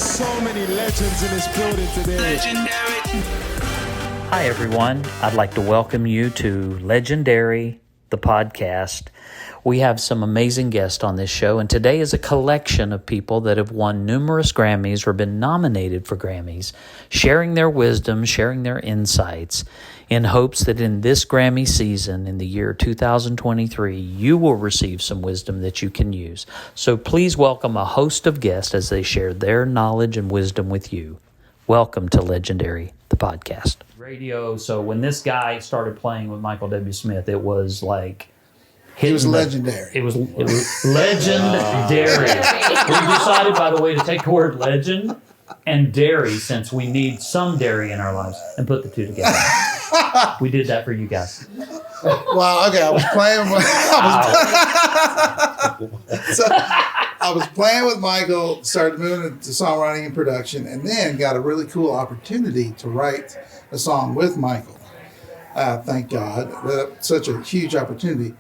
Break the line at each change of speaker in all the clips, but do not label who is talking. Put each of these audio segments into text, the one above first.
so many legends in this building today. Legendary.
Hi, everyone. I'd like to welcome you to Legendary, the podcast. We have some amazing guests on this show, and today is a collection of people that have won numerous Grammys or been nominated for Grammys, sharing their wisdom, sharing their insights, in hopes that in this Grammy season, in the year 2023, you will receive some wisdom that you can use. So please welcome a host of guests as they share their knowledge and wisdom with you. Welcome to Legendary, the podcast. Radio. So when this guy started playing with Michael W. Smith, it was like...
He was legendary.
It was legendary. We decided, by the way, to take the word legend and dairy, since we need some dairy in our lives, and put the two together. We did that for you guys.
Well, okay, I was playing with Michael, started moving into songwriting and production, and then got a really cool opportunity to write a song with Michael. Thank God. Such a huge opportunity.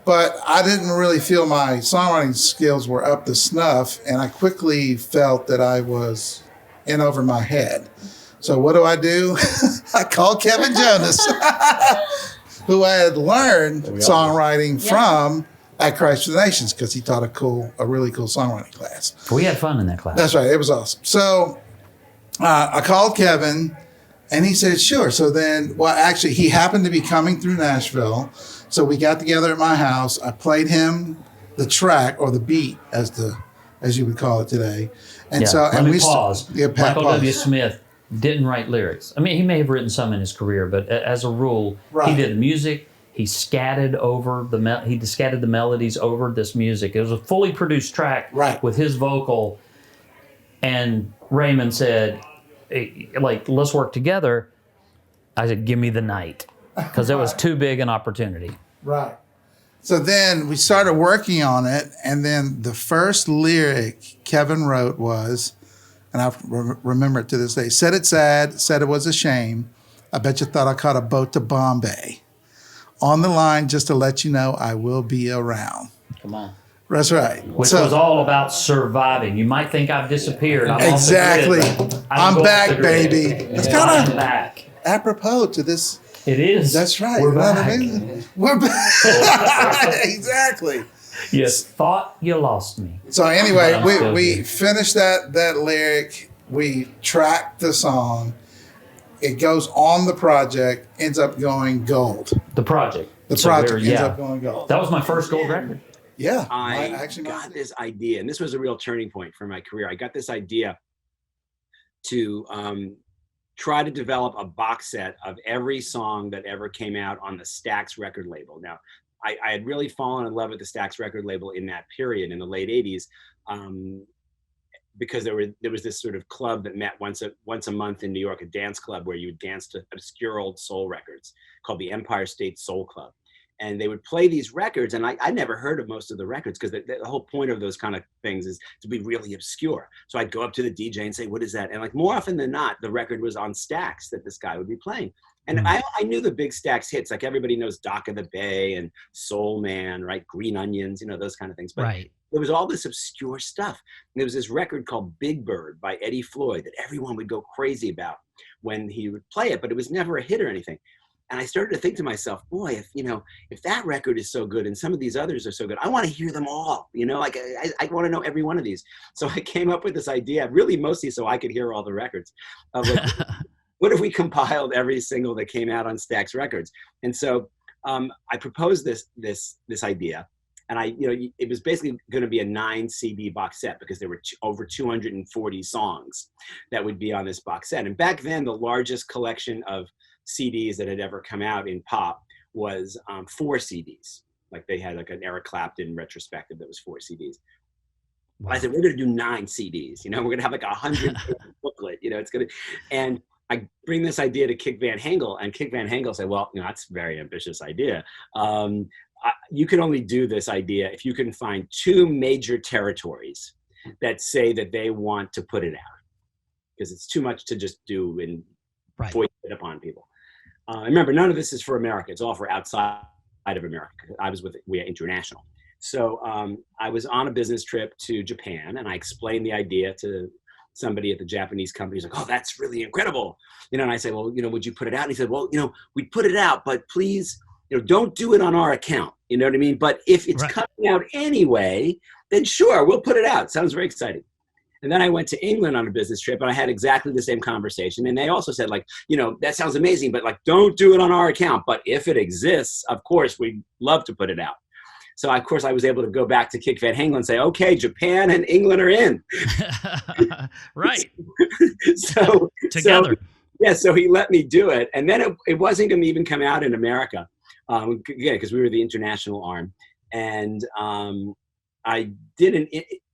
But I didn't really feel my songwriting skills were up to snuff, and I quickly felt that I was in over my head. So what do? I called Kevin Jonas, who I had learned songwriting from at Christ for the Nations, because he taught a really cool songwriting class.
We had fun in that class.
That's right. It was awesome. So I called Kevin, and he said, sure. So then, actually, he happened to be coming through Nashville. So we got together at my house. I played him the track, or the beat, as you would call it today. And
Let me pause. Michael
pause.
W. Smith didn't write lyrics. I mean, he may have written some in his career, but as a rule, He did the music. He scattered the melodies over this music. It was a fully produced track with his vocal. And Raymond said, hey, let's work together. I said, give me the night. Because it was too big an opportunity.
Right. So then we started working on it, and then the first lyric Kevin wrote was, and I remember it to this day, said it sad, said it was a shame. I bet you thought I caught a boat to Bombay. On the line just to let you know I will be around.
Come on.
That's right.
Which was all about surviving. You might think I've disappeared. I'm
exactly.
Off the grid,
I'm back, baby. It's kind of
back.
Apropos to this.
It is.
That's right.
We're back.
We're back. Exactly.
You thought you lost me.
So anyway, we finished that lyric. We tracked the song. It goes on the project, ends up going gold.
The project.
Ends up going gold.
That was my first gold record.
Yeah.
I got this idea, and this was a real turning point for my career. I got this idea to try to develop a box set of every song that ever came out on the Stax record label. Now, I had really fallen in love with the Stax record label in that period, in the late 80s, because there was this sort of club that met once a month in New York, a dance club where you would dance to obscure old soul records called the Empire State Soul Club. And they would play these records, and I never heard of most of the records, because the whole point of those kind of things is to be really obscure. So I'd go up to the DJ and say, what is that? And more often than not, the record was on Stax that this guy would be playing. And I knew the big Stax hits, like everybody knows Dock of the Bay and Soul Man, right? Green Onions, those kind of things. But there was all this obscure stuff. And there was this record called Big Bird by Eddie Floyd that everyone would go crazy about when he would play it, but it was never a hit or anything. And I started to think to myself, boy, if that record is so good and some of these others are so good, I want to hear them all. I want to know every one of these. So I came up with this idea, really mostly so I could hear all the records. Of what if we compiled every single that came out on Stax Records? And so I proposed this idea, and it was basically going to be a 9 CD box set, because there were over 240 songs that would be on this box set. And back then, the largest collection of CDs that had ever come out in pop was 4 CDs. Like they had like an Eric Clapton retrospective that was 4 CDs. Wow. I said, we're going to do 9 CDs. We're going to have like 100 booklet. It's going to, and I bring this idea to Kik Van Hengel, and Kik Van Hengel said, well, that's a very ambitious idea. You can only do this idea if you can find 2 major territories that say that they want to put it out, because it's too much to just do and voice it upon people. Remember, none of this is for America. It's all for outside of America. I was with We Are International. So I was on a business trip to Japan, and I explained the idea to somebody at the Japanese company is like, oh, that's really incredible. And I said, well, would you put it out? And he said, well, we'd put it out, but please, don't do it on our account. You know what I mean? But if it's coming out anyway, then sure, we'll put it out. Sounds very exciting. And then I went to England on a business trip, and I had exactly the same conversation. And they also said, like, that sounds amazing, but like, don't do it on our account. But if it exists, of course, we'd love to put it out. So, of course, I was able to go back to Kik Van Hengel and say, okay, Japan and England are in.
Right.
So
together.
So he let me do it. And then it wasn't going to even come out in America, again, because we were the international arm. And I didn't.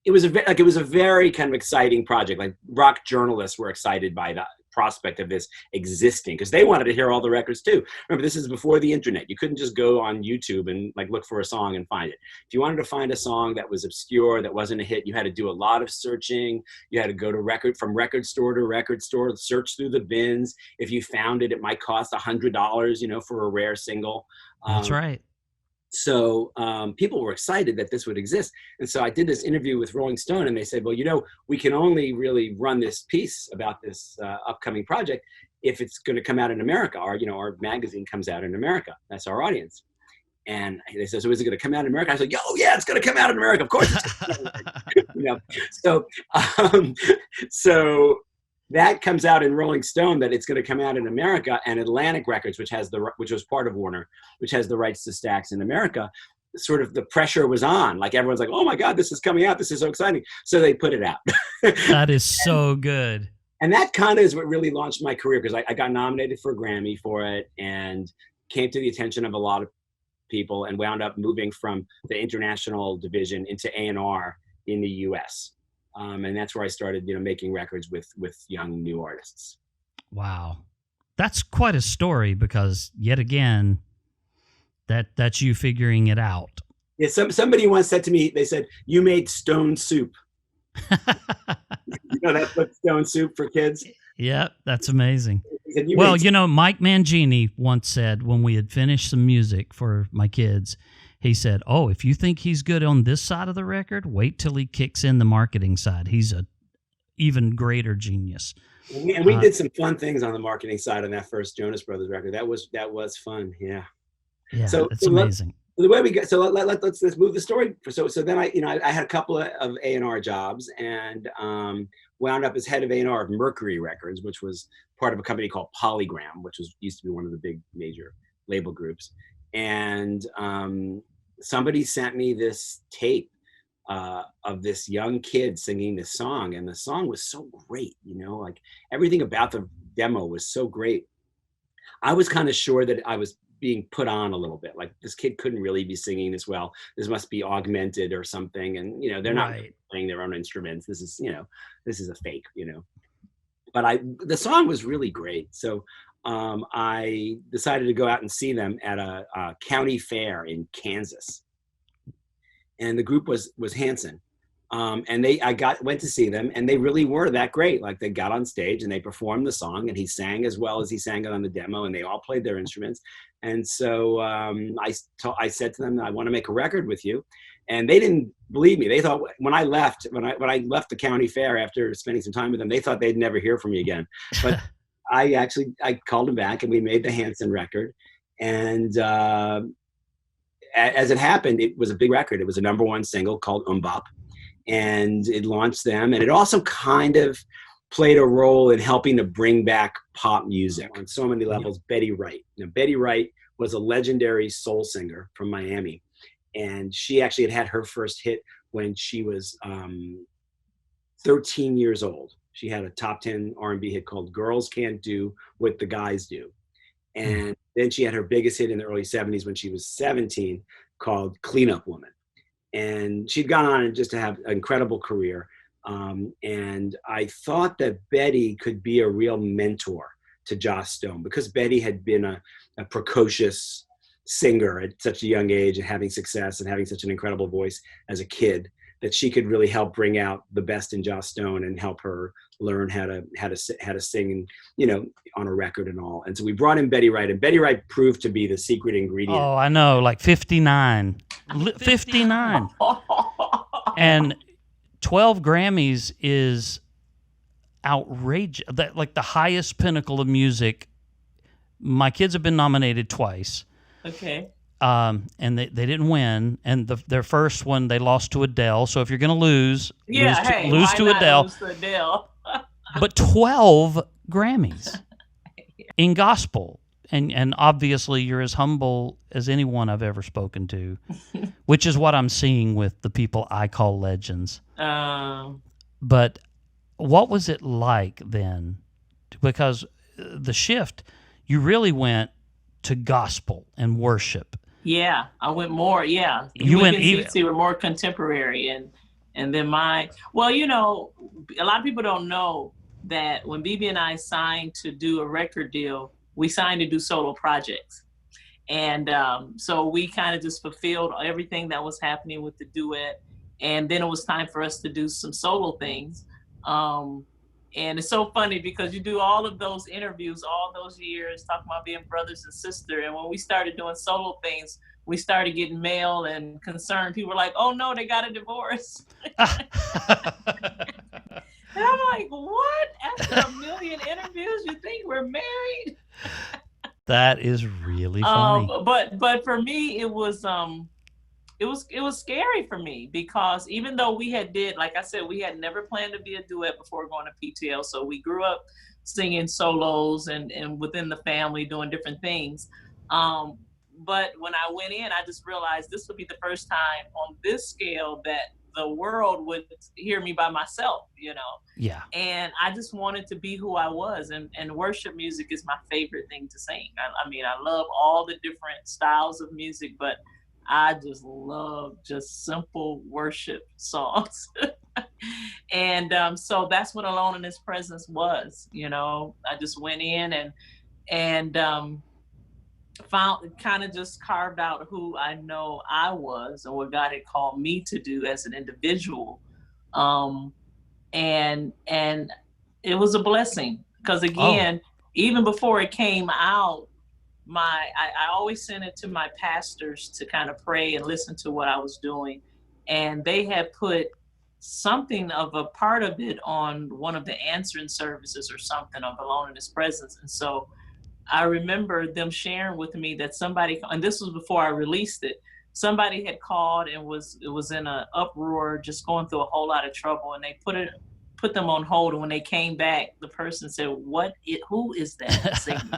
It was a very kind of exciting project. Like, rock journalists were excited by the prospect of this existing, because they wanted to hear all the records too. Remember, this is before the internet. You couldn't just go on YouTube and like look for a song and find it. If you wanted to find a song that was obscure, that wasn't a hit, you had to do a lot of searching. You had to go to from record store to record store, search through the bins. If you found it, it might cost $100, for a rare single.
That's right.
So people were excited that this would exist. And so I did this interview with Rolling Stone, and they said, well, we can only really run this piece about this upcoming project if it's going to come out in America. Our magazine comes out in America. That's our audience. And they said, so is it going to come out in America? I said, oh yeah, it's going to come out in America. Of course it's going to come out in America. So that comes out in Rolling Stone that it's going to come out in America, and Atlantic Records, which was part of Warner, which has the rights to Stax in America, sort of the pressure was on. Like, everyone's like, oh my God, this is coming out. This is so exciting. So they put it out.
That is so good.
And that kind of is what really launched my career, because I got nominated for a Grammy for it and came to the attention of a lot of people, and wound up moving from the international division into A&R in the US. And that's where I started, making records with young new artists.
Wow. That's quite a story, because yet again, that's you figuring it out.
Yeah. Somebody once said to me, they said, you made stone soup. That's what stone soup for kids.
Yeah, that's amazing.
Said,
Mike Mangini once said, when we had finished some music for my kids, he said, oh, if you think he's good on this side of the record, wait till he kicks in the marketing side. He's a even greater genius.
And we did some fun things on the marketing side on that first Jonas Brothers record. That was fun. Yeah.
Yeah, it's amazing.
The way we go, so let's move the story. So then I had a couple of A&R jobs, and wound up as head of A&R of Mercury Records, which was part of a company called Polygram, which used to be one of the big major label groups. And somebody sent me this tape of this young kid singing this song, and the song was so great, like everything about the demo was so great. I was kind of sure that I was being put on a little bit, like this kid couldn't really be singing this well. This must be augmented or something, and they're not really playing their own instruments. This is a fake, But the song was really great, so I decided to go out and see them at a county fair in Kansas, and the group was Hanson, and I went to see them, and they really were that great. Like, they got on stage and they performed the song, and he sang as well as he sang it on the demo, and they all played their instruments. And so I said to them, I want to make a record with you. And they didn't believe me. They thought when I left the county fair after spending some time with them, they thought they'd never hear from me again. But I called them back, and we made the Hanson record. And as it happened, it was a big record. It was a #1 single called Bop, and it launched them. And it also kind of played a role in helping to bring back pop music on so many levels. Betty Wright. Now, Betty Wright was a legendary soul singer from Miami, and she actually had her first hit when she was 13 years old. She had a top 10 R&B hit called Girls Can't Do What the Guys Do. And then she had her biggest hit in the early 70s when she was 17 called Cleanup Woman. And she'd gone on and just to have an incredible career. And I thought that Betty could be a real mentor to Joss Stone, because Betty had been a precocious singer at such a young age, and having success and having such an incredible voice as a kid, that she could really help bring out the best in Joss Stone and help her learn how to sing, on a record and all. And so we brought in Betty Wright, and Betty Wright proved to be the secret ingredient.
Oh, I know, like 59. 59. And 12 Grammys is outrageous. That, like, the highest pinnacle of music. My kids have been nominated twice.
Okay.
And they didn't win. And their first one, they lost to Adele. So if you're going to lose, lose to Adele.
Lose to Adele?
But 12 Grammys in gospel. And obviously you're as humble as anyone I've ever spoken to, which is what I'm seeing with the people I call legends. But what was it like then? Because the shift, you really went to gospel and worship.
Yeah, I went more. Yeah,
you went
were more contemporary, and then well, you know, a lot of people don't know that when BB and I signed to do a record deal, we signed to do solo projects, and so we kind of just fulfilled everything that was happening with the duet, and then it was time for us to do some solo things. And it's so funny because you do all of those interviews all those years talking about being brothers and sisters. And when we started doing solo things, we started getting mail and concern. People were like, oh no, they got a divorce. And I'm like, what? After a million interviews, you think we're married?
That is really funny.
But for me, it was scary for me because even though we did, like I said, we had never planned to be a duet before going to PTL. So we grew up singing solos and within the family doing different things. But when I went in, I just realized this would be the first time on this scale that the world would hear me by myself, you know?
Yeah.
And I just wanted to be who I was. And worship music is my favorite thing to sing. I mean, I love all the different styles of music, but I just love just simple worship songs. And so that's what Alone in His Presence was, you know. I just went in and found, kind of just carved out who I know I was and what God had called me to do as an individual. And it was a blessing because again, even before it came out, I always sent it to my pastors to kind of pray and listen to what I was doing. And they had put something of a part of it on one of the answering services or something of Alone in His Presence. And so I remember them sharing with me that somebody, and this was before I released it, somebody had called and it was in an uproar, just going through a whole lot of trouble. And they put them on hold. And when they came back, the person said, who is that singing?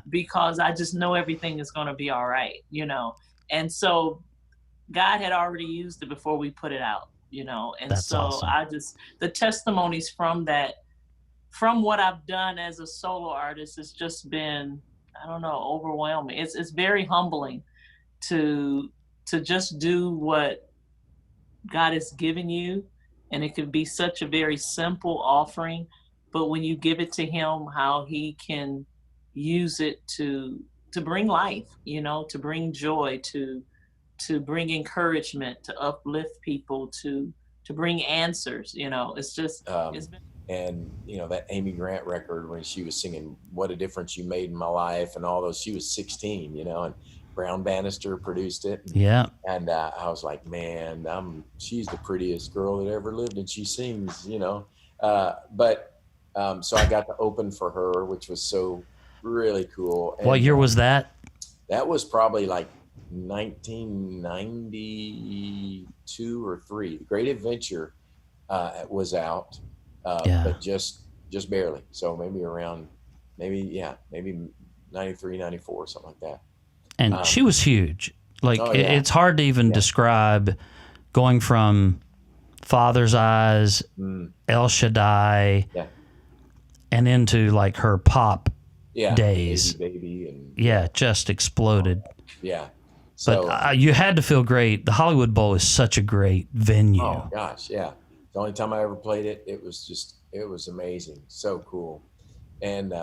Because I just know everything is going to be all right, you know? And so God had already used it before we put it out, you know? And
that's
so
awesome.
the testimonies from that, from what I've done as a solo artist, it's just been, I don't know, overwhelming. It's very humbling to just do what God has given you. And it could be such a very simple offering, but when you give it to Him, how He can use it to bring life, you know, to bring joy, to bring encouragement, to uplift people, to bring answers, you know. It's just it's been.
And you know, that Amy Grant record when she was singing "What a Difference You Made in My Life" and all those, she was 16, you know, and Brown Bannister produced it.
Yeah.
And I was like, man, she's the prettiest girl that ever lived, and she sings, you know. So I got to open for her, which was so really cool. And
what year was that?
That was probably like 1992 or 3. The Great Adventure was out, but just barely. So maybe around, maybe 93, 94, something like that.
And she was huge. Like, it's hard to even describe going from Father's Eyes, El Shaddai, and into like her pop days.
Baby and
just exploded.
Yeah. So,
but you had to feel great. The Hollywood Bowl is such a great venue.
Oh gosh, yeah. The only time I ever played it, it was amazing. So cool. And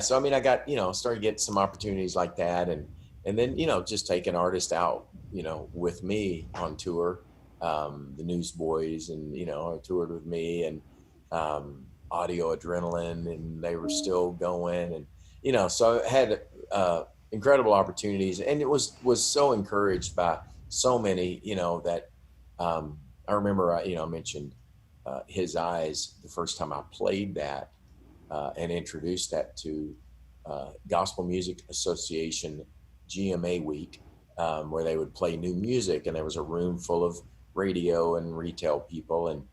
so I mean, I got, you know, started getting some opportunities like that, and then, you know, just taking artists out, you know, with me on tour. The Newsboys, and, you know, toured with me, and Audio Adrenaline, and they were still going, and, you know, so I had incredible opportunities, and it was so encouraged by so many, you know, that I remember, you know, I mentioned His Eyes, the first time I played that and introduced that to Gospel Music Association GMA week, where they would play new music, and there was a room full of radio and retail people,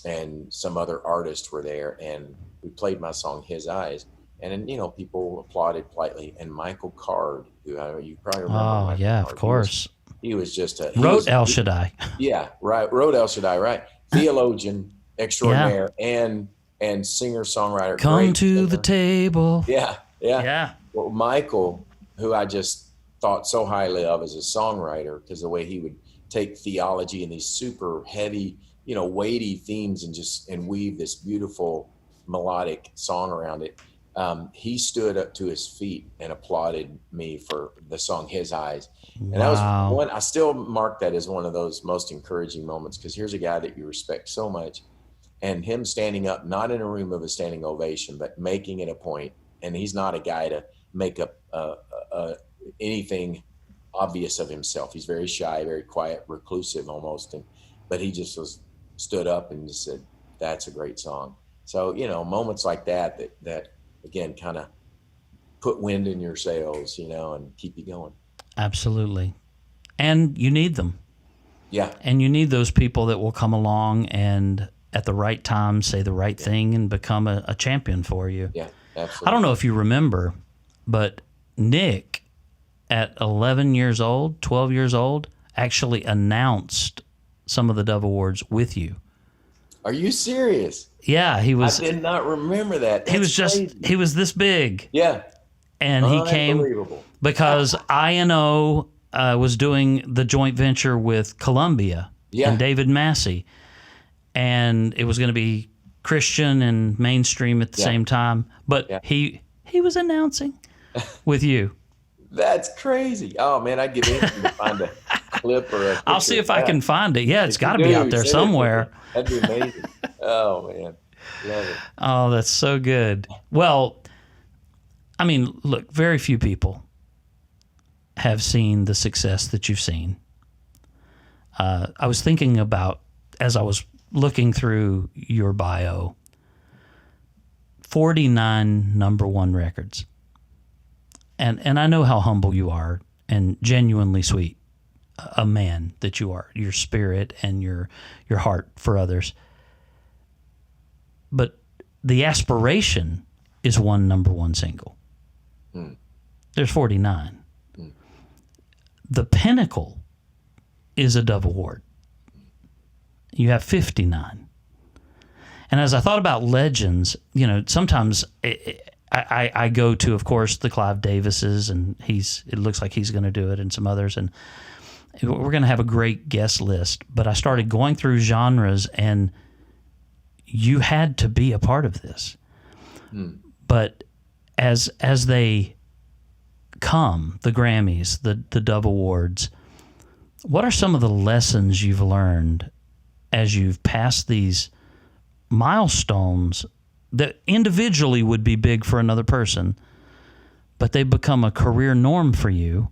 and some other artists were there, and we played my song His Eyes, and then, you know, people applauded politely, and Michael Card, who you probably remember.
Oh,
Michael
yeah,
Card.
of course.
He was just a
wrote El Shaddai.
Yeah, right. Wrote El Shaddai, right? Theologian extraordinaire and singer-songwriter.
Come to the table.
Yeah. Well, Michael, who I just thought so highly of as a songwriter, because the way he would take theology and these super heavy, you know, weighty themes and weave this beautiful melodic song around it. He stood up to his feet and applauded me for the song His Eyes. And that was one, I still mark that as one of those most encouraging moments, because here's a guy that you respect so much, and him standing up, not in a room of a standing ovation, but making it a point. And he's not a guy to make up anything obvious of himself. He's very shy, very quiet, reclusive almost. But he just stood up and just said, that's a great song. So, you know, moments like that again, kind of put wind in your sails, you know, and keep you going.
Absolutely. And you need them.
Yeah.
And you need those people that will come along and at the right time say the right thing and become a champion for you.
Yeah, absolutely.
I don't know if you remember, but Nick, at 11 years old, 12 years old, actually announced some of the Dove Awards with you.
Are you serious?
Yeah, he was.
I did not remember that.
He was crazy. He was this big.
Yeah.
And he came because INO was doing the joint venture with Columbia and David Massey. And it was going to be Christian and mainstream at the same time. But he was announcing with you.
That's crazy. Oh, man, I'd give anything to find a clip or a picture.
I'll see if I can find it. Yeah, it's got to be out there somewhere.
That'd be amazing. Oh, man. Love it.
Oh, that's so good. Well, I mean, look, very few people have seen the success that you've seen. I was thinking about, as I was looking through your bio, 49 number one records. And I know how humble you are and genuinely sweet a man that you are, your spirit and your heart for others. But the aspiration is one number one single. There's 49. The pinnacle is a Dove Award. You have 59. And as I thought about legends, you know, sometimes I go to, of course, the Clive Davises, and it looks like he's going to do it, and some others, and we're going to have a great guest list. But I started going through genres, and you had to be a part of this. But as they come, the Grammys, the Dove Awards, what are some of the lessons you've learned as you've passed these milestones that individually would be big for another person, but they become a career norm for you?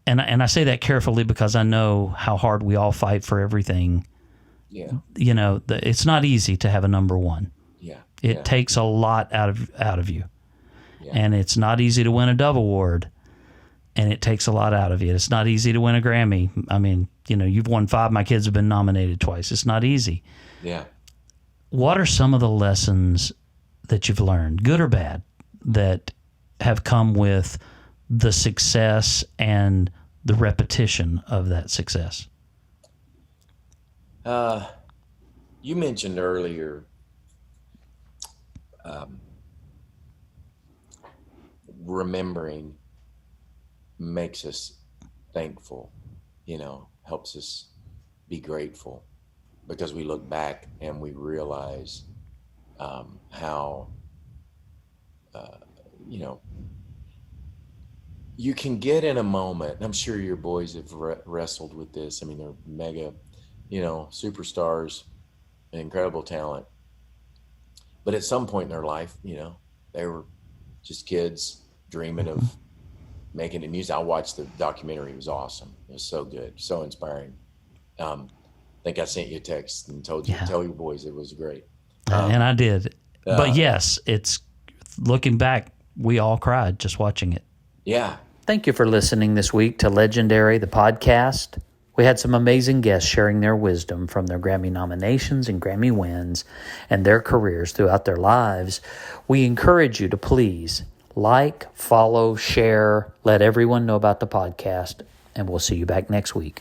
And I say that carefully because I know how hard we all fight for everything.
Yeah.
You know, it's not easy to have a number one.
Yeah.
It takes a lot out of you.
Yeah.
And it's not easy to win a Dove Award, and it takes a lot out of you. It's not easy to win a Grammy. I mean, you know, you've won 5. My kids have been nominated twice. It's not easy.
Yeah.
What are some of the lessons that you've learned, good or bad, that have come with the success and the repetition of that success?
You mentioned earlier remembering makes us thankful, you know, helps us be grateful, because we look back and we realize how, you know, you can get in a moment. I'm sure your boys have wrestled with this. I mean, they're mega, you know, superstars, incredible talent. But at some point in their life, you know, they were just kids dreaming of making it music. I watched the documentary. It was awesome. It was so good, so inspiring. think I sent you a text and told you, tell your boys it was great.
And I did. But yes, it's looking back, we all cried just watching it.
Yeah.
Thank you for listening this week to Legendary, the podcast. We had some amazing guests sharing their wisdom from their Grammy nominations and Grammy wins and their careers throughout their lives. We encourage you to please like, follow, share, let everyone know about the podcast, and we'll see you back next week.